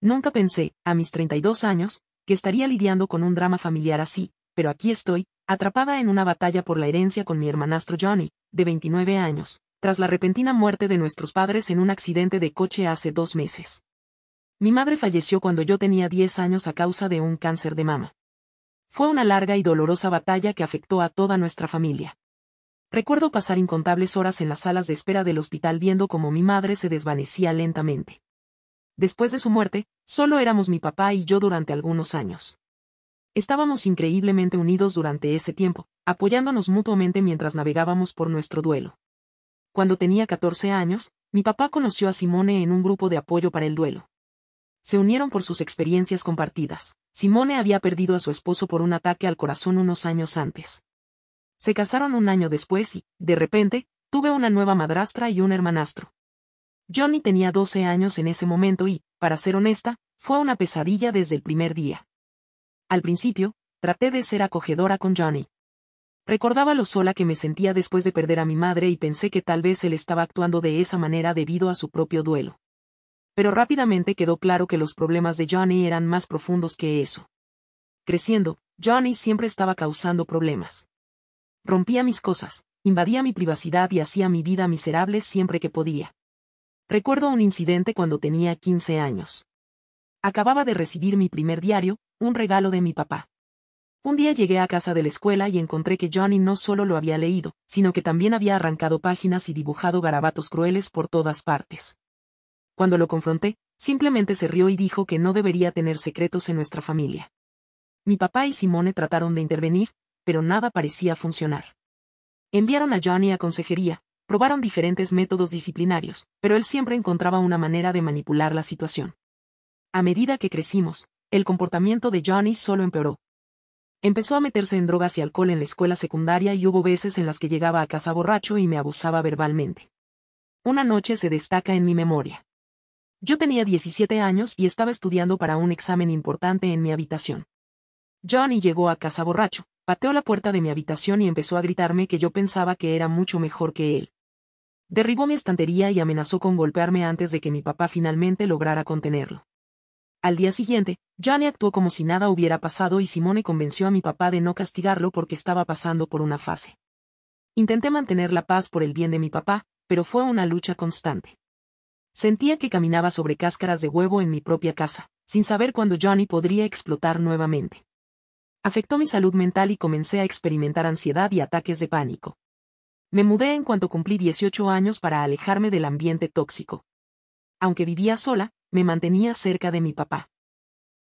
Nunca pensé, a mis 32 años, que estaría lidiando con un drama familiar así, pero aquí estoy, atrapada en una batalla por la herencia con mi hermanastro Johnny, de 29 años, tras la repentina muerte de nuestros padres en un accidente de coche hace 2 meses. Mi madre falleció cuando yo tenía 10 años a causa de un cáncer de mama. Fue una larga y dolorosa batalla que afectó a toda nuestra familia. Recuerdo pasar incontables horas en las salas de espera del hospital viendo cómo mi madre se desvanecía lentamente. Después de su muerte, solo éramos mi papá y yo durante algunos años. Estábamos increíblemente unidos durante ese tiempo, apoyándonos mutuamente mientras navegábamos por nuestro duelo. Cuando tenía 14 años, mi papá conoció a Simone en un grupo de apoyo para el duelo. Se unieron por sus experiencias compartidas. Simone había perdido a su esposo por un ataque al corazón unos años antes. Se casaron un año después y, de repente, tuve una nueva madrastra y un hermanastro. Johnny tenía 12 años en ese momento y, para ser honesta, fue una pesadilla desde el primer día. Al principio, traté de ser acogedora con Johnny. Recordaba lo sola que me sentía después de perder a mi madre y pensé que tal vez él estaba actuando de esa manera debido a su propio duelo. Pero rápidamente quedó claro que los problemas de Johnny eran más profundos que eso. Creciendo, Johnny siempre estaba causando problemas. Rompía mis cosas, invadía mi privacidad y hacía mi vida miserable siempre que podía. Recuerdo un incidente cuando tenía 15 años. Acababa de recibir mi primer diario, un regalo de mi papá. Un día llegué a casa de la escuela y encontré que Johnny no solo lo había leído, sino que también había arrancado páginas y dibujado garabatos crueles por todas partes. Cuando lo confronté, simplemente se rió y dijo que no debería tener secretos en nuestra familia. Mi papá y Simone trataron de intervenir, pero nada parecía funcionar. Enviaron a Johnny a consejería, probaron diferentes métodos disciplinarios, pero él siempre encontraba una manera de manipular la situación. A medida que crecimos, el comportamiento de Johnny solo empeoró. Empezó a meterse en drogas y alcohol en la escuela secundaria y hubo veces en las que llegaba a casa borracho y me abusaba verbalmente. Una noche se destaca en mi memoria. Yo tenía 17 años y estaba estudiando para un examen importante en mi habitación. Johnny llegó a casa borracho, pateó la puerta de mi habitación y empezó a gritarme que yo pensaba que era mucho mejor que él. Derribó mi estantería y amenazó con golpearme antes de que mi papá finalmente lograra contenerlo. Al día siguiente, Johnny actuó como si nada hubiera pasado y Simone convenció a mi papá de no castigarlo porque estaba pasando por una fase. Intenté mantener la paz por el bien de mi papá, pero fue una lucha constante. Sentía que caminaba sobre cáscaras de huevo en mi propia casa, sin saber cuándo Johnny podría explotar nuevamente. Afectó mi salud mental y comencé a experimentar ansiedad y ataques de pánico. Me mudé en cuanto cumplí 18 años para alejarme del ambiente tóxico. Aunque vivía sola, me mantenía cerca de mi papá.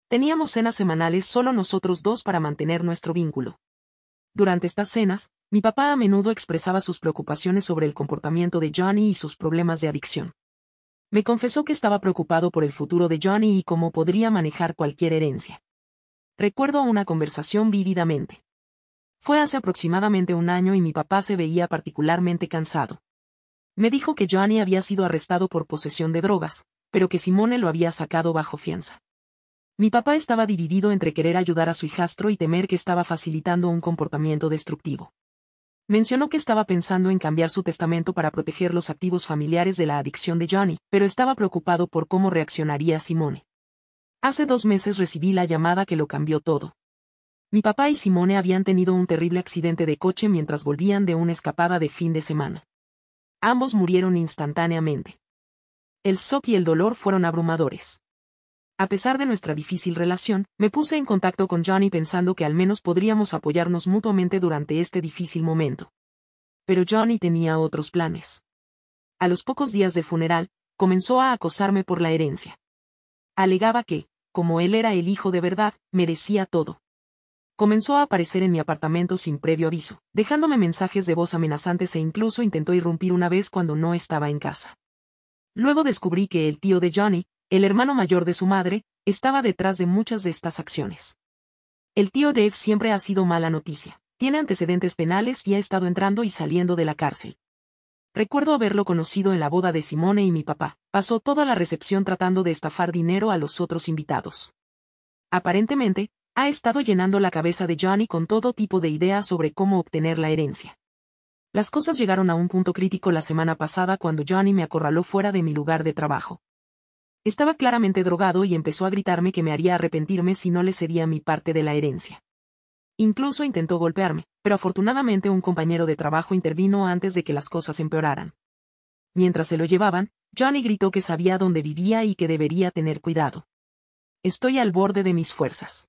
Teníamos cenas semanales solo nosotros dos para mantener nuestro vínculo. Durante estas cenas, mi papá a menudo expresaba sus preocupaciones sobre el comportamiento de Johnny y sus problemas de adicción. Me confesó que estaba preocupado por el futuro de Johnny y cómo podría manejar cualquier herencia. Recuerdo una conversación vívidamente. Fue hace aproximadamente un año y mi papá se veía particularmente cansado. Me dijo que Johnny había sido arrestado por posesión de drogas, pero que Simone lo había sacado bajo fianza. Mi papá estaba dividido entre querer ayudar a su hijastro y temer que estaba facilitando un comportamiento destructivo. Mencionó que estaba pensando en cambiar su testamento para proteger los activos familiares de la adicción de Johnny, pero estaba preocupado por cómo reaccionaría Simone. Hace 2 meses recibí la llamada que lo cambió todo. Mi papá y Simone habían tenido un terrible accidente de coche mientras volvían de una escapada de fin de semana. Ambos murieron instantáneamente. El shock y el dolor fueron abrumadores. A pesar de nuestra difícil relación, me puse en contacto con Johnny pensando que al menos podríamos apoyarnos mutuamente durante este difícil momento. Pero Johnny tenía otros planes. A los pocos días del funeral, comenzó a acosarme por la herencia. Alegaba que, como él era el hijo de verdad, merecía todo. Comenzó a aparecer en mi apartamento sin previo aviso, dejándome mensajes de voz amenazantes e incluso intentó irrumpir una vez cuando no estaba en casa. Luego descubrí que el tío de Johnny, el hermano mayor de su madre, estaba detrás de muchas de estas acciones. El tío Dave siempre ha sido mala noticia, tiene antecedentes penales y ha estado entrando y saliendo de la cárcel. Recuerdo haberlo conocido en la boda de Simone y mi papá, pasó toda la recepción tratando de estafar dinero a los otros invitados. Aparentemente, ha estado llenando la cabeza de Johnny con todo tipo de ideas sobre cómo obtener la herencia. Las cosas llegaron a un punto crítico la semana pasada cuando Johnny me acorraló fuera de mi lugar de trabajo. Estaba claramente drogado y empezó a gritarme que me haría arrepentirme si no le cedía mi parte de la herencia. Incluso intentó golpearme, pero afortunadamente un compañero de trabajo intervino antes de que las cosas empeoraran. Mientras se lo llevaban, Johnny gritó que sabía dónde vivía y que debería tener cuidado. Estoy al borde de mis fuerzas.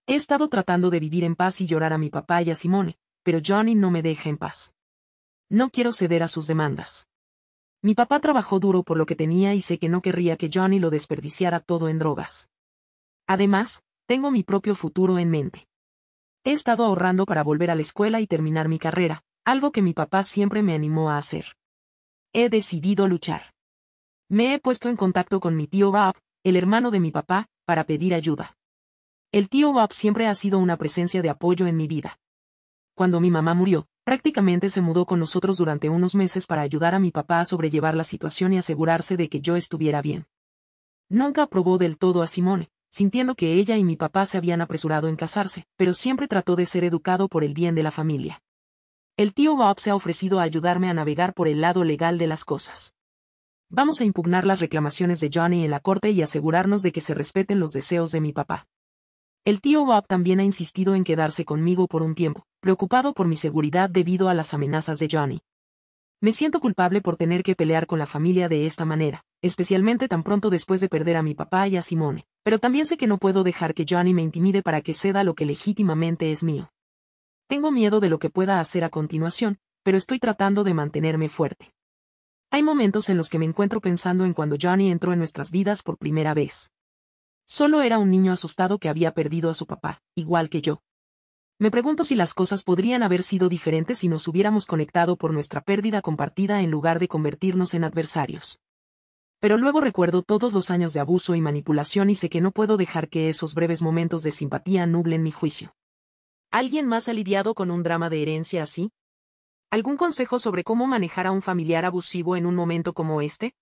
He estado tratando de vivir en paz y llorar a mi papá y a Simone, pero Johnny no me deja en paz. No quiero ceder a sus demandas. Mi papá trabajó duro por lo que tenía y sé que no querría que Johnny lo desperdiciara todo en drogas. Además, tengo mi propio futuro en mente. He estado ahorrando para volver a la escuela y terminar mi carrera, algo que mi papá siempre me animó a hacer. He decidido luchar. Me he puesto en contacto con mi tío Bob, el hermano de mi papá, para pedir ayuda. El tío Bob siempre ha sido una presencia de apoyo en mi vida. Cuando mi mamá murió, prácticamente se mudó con nosotros durante unos meses para ayudar a mi papá a sobrellevar la situación y asegurarse de que yo estuviera bien. Nunca aprobó del todo a Simone, sintiendo que ella y mi papá se habían apresurado en casarse, pero siempre trató de ser educado por el bien de la familia. El tío Bob se ha ofrecido a ayudarme a navegar por el lado legal de las cosas. Vamos a impugnar las reclamaciones de Johnny en la corte y asegurarnos de que se respeten los deseos de mi papá. El tío Bob también ha insistido en quedarse conmigo por un tiempo, preocupado por mi seguridad debido a las amenazas de Johnny. Me siento culpable por tener que pelear con la familia de esta manera, especialmente tan pronto después de perder a mi papá y a Simone, pero también sé que no puedo dejar que Johnny me intimide para que ceda lo que legítimamente es mío. Tengo miedo de lo que pueda hacer a continuación, pero estoy tratando de mantenerme fuerte. Hay momentos en los que me encuentro pensando en cuando Johnny entró en nuestras vidas por primera vez. Solo era un niño asustado que había perdido a su papá, igual que yo. Me pregunto si las cosas podrían haber sido diferentes si nos hubiéramos conectado por nuestra pérdida compartida en lugar de convertirnos en adversarios. Pero luego recuerdo todos los años de abuso y manipulación y sé que no puedo dejar que esos breves momentos de simpatía nublen mi juicio. ¿Alguien más ha lidiado con un drama de herencia así? ¿Algún consejo sobre cómo manejar a un familiar abusivo en un momento como este?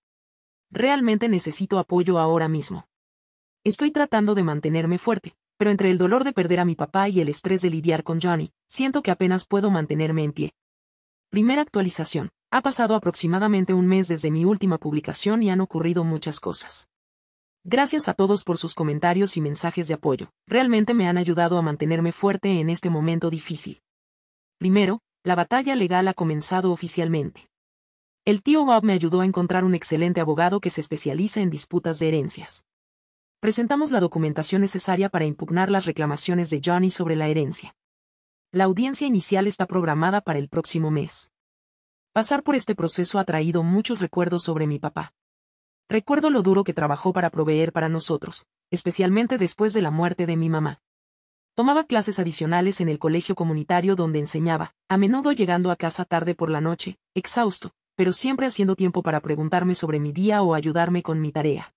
Realmente necesito apoyo ahora mismo. Estoy tratando de mantenerme fuerte, pero entre el dolor de perder a mi papá y el estrés de lidiar con Johnny, siento que apenas puedo mantenerme en pie. Primera actualización. Ha pasado aproximadamente un mes desde mi última publicación y han ocurrido muchas cosas. Gracias a todos por sus comentarios y mensajes de apoyo. Realmente me han ayudado a mantenerme fuerte en este momento difícil. Primero, la batalla legal ha comenzado oficialmente. El tío Bob me ayudó a encontrar un excelente abogado que se especializa en disputas de herencias. Presentamos la documentación necesaria para impugnar las reclamaciones de Johnny sobre la herencia. La audiencia inicial está programada para el próximo mes. Pasar por este proceso ha traído muchos recuerdos sobre mi papá. Recuerdo lo duro que trabajó para proveer para nosotros, especialmente después de la muerte de mi mamá. Tomaba clases adicionales en el colegio comunitario donde enseñaba, a menudo llegando a casa tarde por la noche, exhausto, pero siempre haciendo tiempo para preguntarme sobre mi día o ayudarme con mi tarea.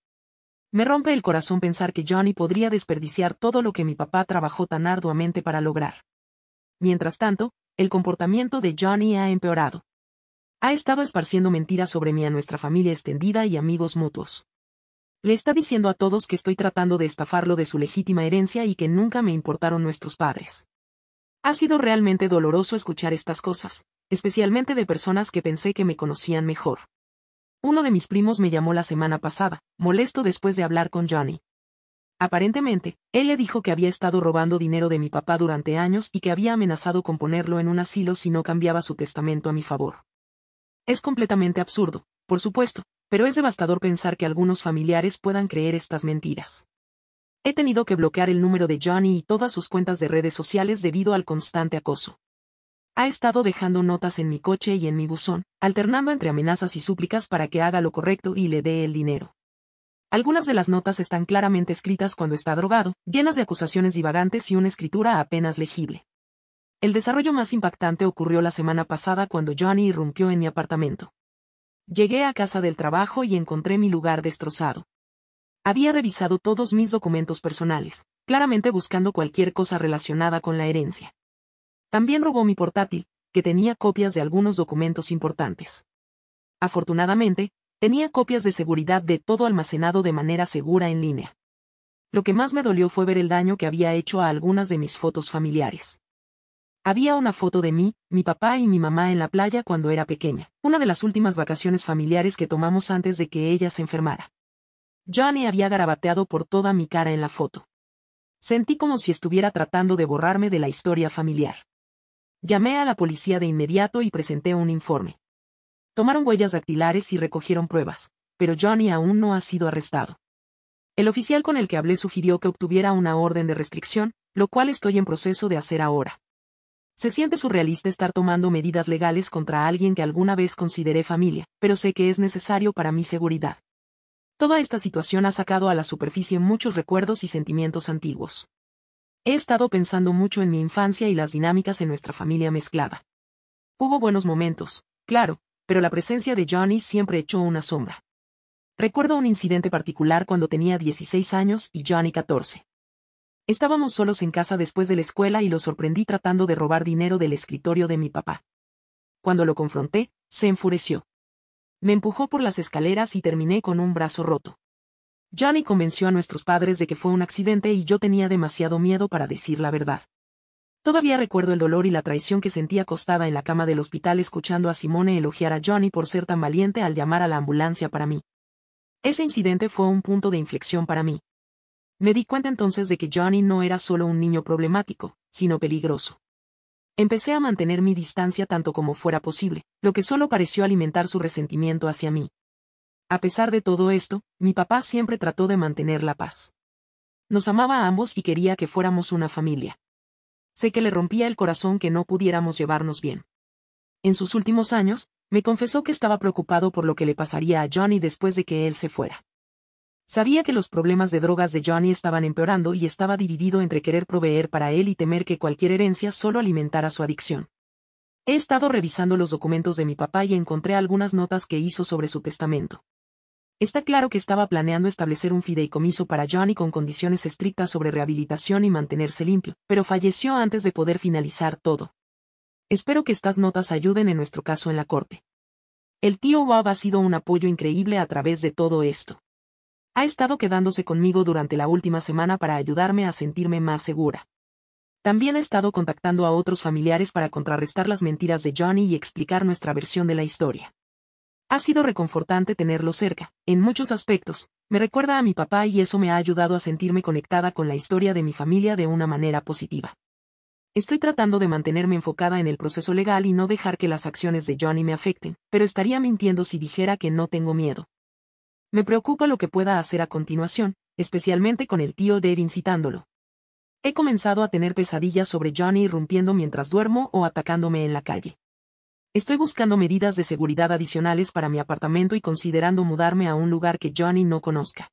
Me rompe el corazón pensar que Johnny podría desperdiciar todo lo que mi papá trabajó tan arduamente para lograr. Mientras tanto, el comportamiento de Johnny ha empeorado. Ha estado esparciendo mentiras sobre mí a nuestra familia extendida y amigos mutuos. Le está diciendo a todos que estoy tratando de estafarlo de su legítima herencia y que nunca me importaron nuestros padres. Ha sido realmente doloroso escuchar estas cosas, especialmente de personas que pensé que me conocían mejor. Uno de mis primos me llamó la semana pasada, molesto después de hablar con Johnny. Aparentemente, él le dijo que había estado robando dinero de mi papá durante años y que había amenazado con ponerlo en un asilo si no cambiaba su testamento a mi favor. Es completamente absurdo, por supuesto, pero es devastador pensar que algunos familiares puedan creer estas mentiras. He tenido que bloquear el número de Johnny y todas sus cuentas de redes sociales debido al constante acoso. Ha estado dejando notas en mi coche y en mi buzón, alternando entre amenazas y súplicas para que haga lo correcto y le dé el dinero. Algunas de las notas están claramente escritas cuando está drogado, llenas de acusaciones divagantes y una escritura apenas legible. El desarrollo más impactante ocurrió la semana pasada cuando Johnny irrumpió en mi apartamento. Llegué a casa del trabajo y encontré mi lugar destrozado. Había revisado todos mis documentos personales, claramente buscando cualquier cosa relacionada con la herencia. También robó mi portátil, que tenía copias de algunos documentos importantes. Afortunadamente, tenía copias de seguridad de todo almacenado de manera segura en línea. Lo que más me dolió fue ver el daño que había hecho a algunas de mis fotos familiares. Había una foto de mí, mi papá y mi mamá en la playa cuando era pequeña, una de las últimas vacaciones familiares que tomamos antes de que ella se enfermara. Johnny había garabateado por toda mi cara en la foto. Sentí como si estuviera tratando de borrarme de la historia familiar. Llamé a la policía de inmediato y presenté un informe. Tomaron huellas dactilares y recogieron pruebas, pero Johnny aún no ha sido arrestado. El oficial con el que hablé sugirió que obtuviera una orden de restricción, lo cual estoy en proceso de hacer ahora. Se siente surrealista estar tomando medidas legales contra alguien que alguna vez consideré familia, pero sé que es necesario para mi seguridad. Toda esta situación ha sacado a la superficie muchos recuerdos y sentimientos antiguos. He estado pensando mucho en mi infancia y las dinámicas en nuestra familia mezclada. Hubo buenos momentos, claro, pero la presencia de Johnny siempre echó una sombra. Recuerdo un incidente particular cuando tenía 16 años y Johnny 14. Estábamos solos en casa después de la escuela y lo sorprendí tratando de robar dinero del escritorio de mi papá. Cuando lo confronté, se enfureció. Me empujó por las escaleras y terminé con un brazo roto. Johnny convenció a nuestros padres de que fue un accidente y yo tenía demasiado miedo para decir la verdad. Todavía recuerdo el dolor y la traición que sentí acostada en la cama del hospital escuchando a Simone elogiar a Johnny por ser tan valiente al llamar a la ambulancia para mí. Ese incidente fue un punto de inflexión para mí. Me di cuenta entonces de que Johnny no era solo un niño problemático, sino peligroso. Empecé a mantener mi distancia tanto como fuera posible, lo que solo pareció alimentar su resentimiento hacia mí. A pesar de todo esto, mi papá siempre trató de mantener la paz. Nos amaba a ambos y quería que fuéramos una familia. Sé que le rompía el corazón que no pudiéramos llevarnos bien. En sus últimos años, me confesó que estaba preocupado por lo que le pasaría a Johnny después de que él se fuera. Sabía que los problemas de drogas de Johnny estaban empeorando y estaba dividido entre querer proveer para él y temer que cualquier herencia solo alimentara su adicción. He estado revisando los documentos de mi papá y encontré algunas notas que hizo sobre su testamento. Está claro que estaba planeando establecer un fideicomiso para Johnny con condiciones estrictas sobre rehabilitación y mantenerse limpio, pero falleció antes de poder finalizar todo. Espero que estas notas ayuden en nuestro caso en la corte. El tío Bob ha sido un apoyo increíble a través de todo esto. Ha estado quedándose conmigo durante la última semana para ayudarme a sentirme más segura. También he estado contactando a otros familiares para contrarrestar las mentiras de Johnny y explicar nuestra versión de la historia. Ha sido reconfortante tenerlo cerca, en muchos aspectos, me recuerda a mi papá y eso me ha ayudado a sentirme conectada con la historia de mi familia de una manera positiva. Estoy tratando de mantenerme enfocada en el proceso legal y no dejar que las acciones de Johnny me afecten, pero estaría mintiendo si dijera que no tengo miedo. Me preocupa lo que pueda hacer a continuación, especialmente con el tío Dave incitándolo. He comenzado a tener pesadillas sobre Johnny irrumpiendo mientras duermo o atacándome en la calle. Estoy buscando medidas de seguridad adicionales para mi apartamento y considerando mudarme a un lugar que Johnny no conozca.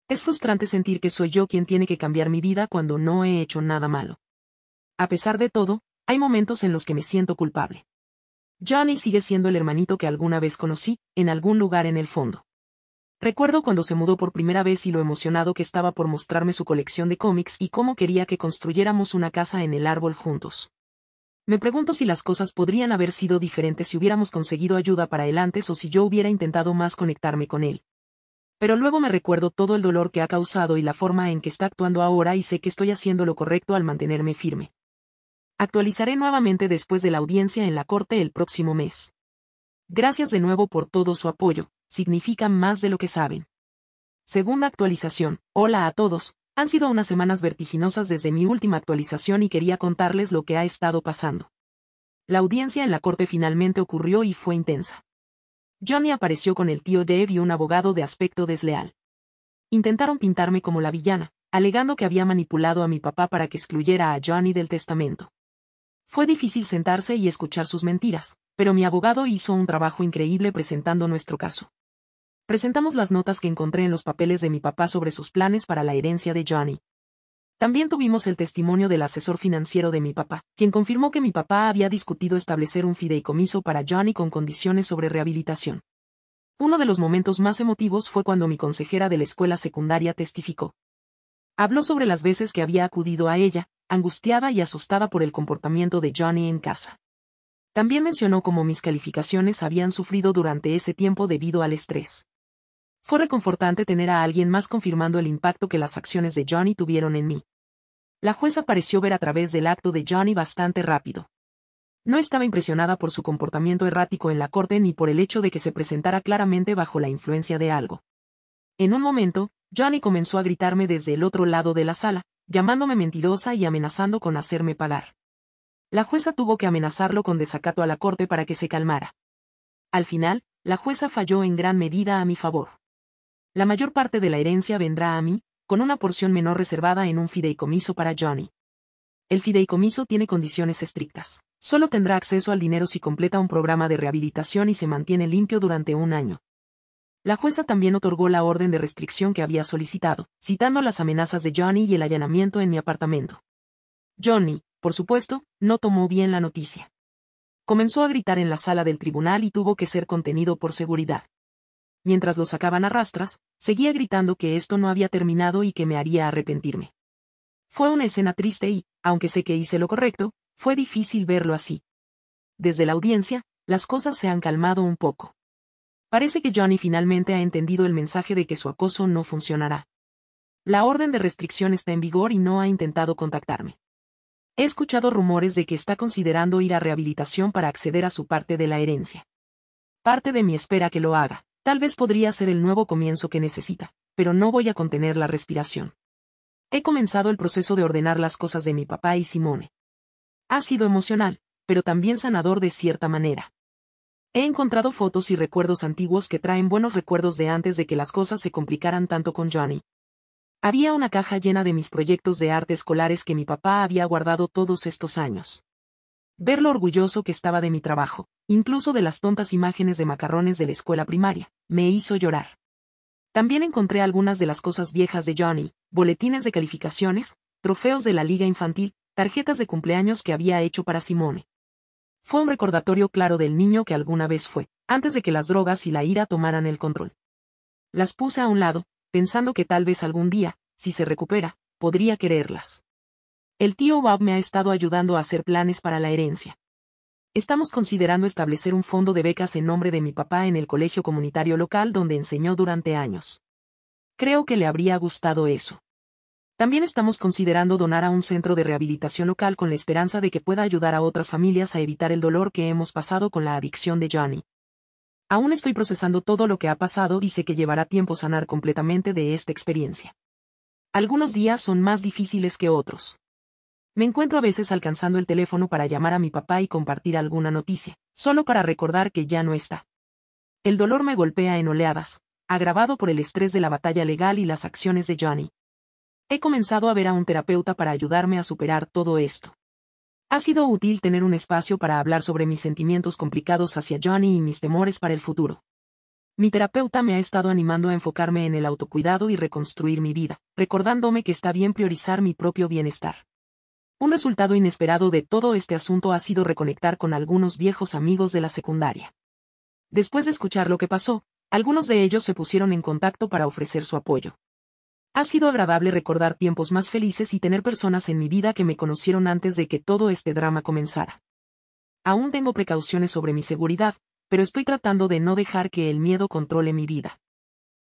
Es frustrante sentir que soy yo quien tiene que cambiar mi vida cuando no he hecho nada malo. A pesar de todo, hay momentos en los que me siento culpable. Johnny sigue siendo el hermanito que alguna vez conocí, en algún lugar en el fondo. Recuerdo cuando se mudó por primera vez y lo emocionado que estaba por mostrarme su colección de cómics y cómo quería que construyéramos una casa en el árbol juntos. Me pregunto si las cosas podrían haber sido diferentes si hubiéramos conseguido ayuda para él antes o si yo hubiera intentado más conectarme con él. Pero luego me recuerdo todo el dolor que ha causado y la forma en que está actuando ahora y sé que estoy haciendo lo correcto al mantenerme firme. Actualizaré nuevamente después de la audiencia en la corte el próximo mes. Gracias de nuevo por todo su apoyo, significa más de lo que saben. Segunda actualización. Hola a todos, han sido unas semanas vertiginosas desde mi última actualización y quería contarles lo que ha estado pasando. La audiencia en la corte finalmente ocurrió y fue intensa. Johnny apareció con el tío Dave y un abogado de aspecto desleal. Intentaron pintarme como la villana, alegando que había manipulado a mi papá para que excluyera a Johnny del testamento. Fue difícil sentarse y escuchar sus mentiras, pero mi abogado hizo un trabajo increíble presentando nuestro caso. Presentamos las notas que encontré en los papeles de mi papá sobre sus planes para la herencia de Johnny. También tuvimos el testimonio del asesor financiero de mi papá, quien confirmó que mi papá había discutido establecer un fideicomiso para Johnny con condiciones sobre rehabilitación. Uno de los momentos más emotivos fue cuando mi consejera de la escuela secundaria testificó. Habló sobre las veces que había acudido a ella, angustiada y asustada por el comportamiento de Johnny en casa. También mencionó cómo mis calificaciones habían sufrido durante ese tiempo debido al estrés. Fue reconfortante tener a alguien más confirmando el impacto que las acciones de Johnny tuvieron en mí. La jueza pareció ver a través del acto de Johnny bastante rápido. No estaba impresionada por su comportamiento errático en la corte ni por el hecho de que se presentara claramente bajo la influencia de algo. En un momento, Johnny comenzó a gritarme desde el otro lado de la sala, llamándome mentirosa y amenazando con hacerme pagar. La jueza tuvo que amenazarlo con desacato a la corte para que se calmara. Al final, la jueza falló en gran medida a mi favor. La mayor parte de la herencia vendrá a mí, con una porción menor reservada en un fideicomiso para Johnny. El fideicomiso tiene condiciones estrictas. Solo tendrá acceso al dinero si completa un programa de rehabilitación y se mantiene limpio durante un año. La jueza también otorgó la orden de restricción que había solicitado, citando las amenazas de Johnny y el allanamiento en mi apartamento. Johnny, por supuesto, no tomó bien la noticia. Comenzó a gritar en la sala del tribunal y tuvo que ser contenido por seguridad. Mientras lo sacaban a rastras, seguía gritando que esto no había terminado y que me haría arrepentirme. Fue una escena triste y, aunque sé que hice lo correcto, fue difícil verlo así. Desde la audiencia, las cosas se han calmado un poco. Parece que Johnny finalmente ha entendido el mensaje de que su acoso no funcionará. La orden de restricción está en vigor y no ha intentado contactarme. He escuchado rumores de que está considerando ir a rehabilitación para acceder a su parte de la herencia. Parte de mí espera que lo haga. Tal vez podría ser el nuevo comienzo que necesita, pero no voy a contener la respiración. He comenzado el proceso de ordenar las cosas de mi papá y Simone. Ha sido emocional, pero también sanador de cierta manera. He encontrado fotos y recuerdos antiguos que traen buenos recuerdos de antes de que las cosas se complicaran tanto con Johnny. Había una caja llena de mis proyectos de arte escolares que mi papá había guardado todos estos años. Ver lo orgulloso que estaba de mi trabajo, incluso de las tontas imágenes de macarrones de la escuela primaria, me hizo llorar. También encontré algunas de las cosas viejas de Johnny, boletines de calificaciones, trofeos de la liga infantil, tarjetas de cumpleaños que había hecho para Simone. Fue un recordatorio claro del niño que alguna vez fue, antes de que las drogas y la ira tomaran el control. Las puse a un lado, pensando que tal vez algún día, si se recupera, podría quererlas. El tío Bob me ha estado ayudando a hacer planes para la herencia. Estamos considerando establecer un fondo de becas en nombre de mi papá en el colegio comunitario local donde enseñó durante años. Creo que le habría gustado eso. También estamos considerando donar a un centro de rehabilitación local con la esperanza de que pueda ayudar a otras familias a evitar el dolor que hemos pasado con la adicción de Johnny. Aún estoy procesando todo lo que ha pasado y sé que llevará tiempo sanar completamente de esta experiencia. Algunos días son más difíciles que otros. Me encuentro a veces alcanzando el teléfono para llamar a mi papá y compartir alguna noticia, solo para recordar que ya no está. El dolor me golpea en oleadas, agravado por el estrés de la batalla legal y las acciones de Johnny. He comenzado a ver a un terapeuta para ayudarme a superar todo esto. Ha sido útil tener un espacio para hablar sobre mis sentimientos complicados hacia Johnny y mis temores para el futuro. Mi terapeuta me ha estado animando a enfocarme en el autocuidado y reconstruir mi vida, recordándome que está bien priorizar mi propio bienestar. Un resultado inesperado de todo este asunto ha sido reconectar con algunos viejos amigos de la secundaria. Después de escuchar lo que pasó, algunos de ellos se pusieron en contacto para ofrecer su apoyo. Ha sido agradable recordar tiempos más felices y tener personas en mi vida que me conocieron antes de que todo este drama comenzara. Aún tengo precauciones sobre mi seguridad, pero estoy tratando de no dejar que el miedo controle mi vida.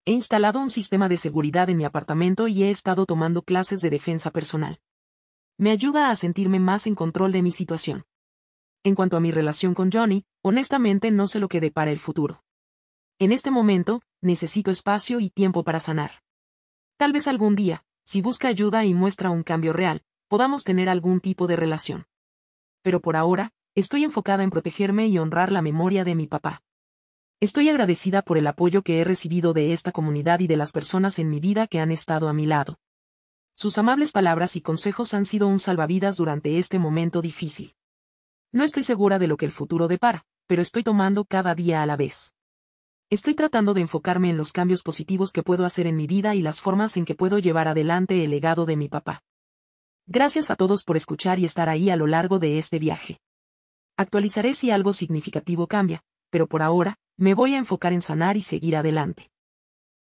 He instalado un sistema de seguridad en mi apartamento y he estado tomando clases de defensa personal. Me ayuda a sentirme más en control de mi situación. En cuanto a mi relación con Johnny, honestamente no sé lo que depara el futuro. En este momento, necesito espacio y tiempo para sanar. Tal vez algún día, si busca ayuda y muestra un cambio real, podamos tener algún tipo de relación. Pero por ahora, estoy enfocada en protegerme y honrar la memoria de mi papá. Estoy agradecida por el apoyo que he recibido de esta comunidad y de las personas en mi vida que han estado a mi lado. Sus amables palabras y consejos han sido un salvavidas durante este momento difícil. No estoy segura de lo que el futuro depara, pero estoy tomando cada día a la vez. Estoy tratando de enfocarme en los cambios positivos que puedo hacer en mi vida y las formas en que puedo llevar adelante el legado de mi papá. Gracias a todos por escuchar y estar ahí a lo largo de este viaje. Actualizaré si algo significativo cambia, pero por ahora, me voy a enfocar en sanar y seguir adelante.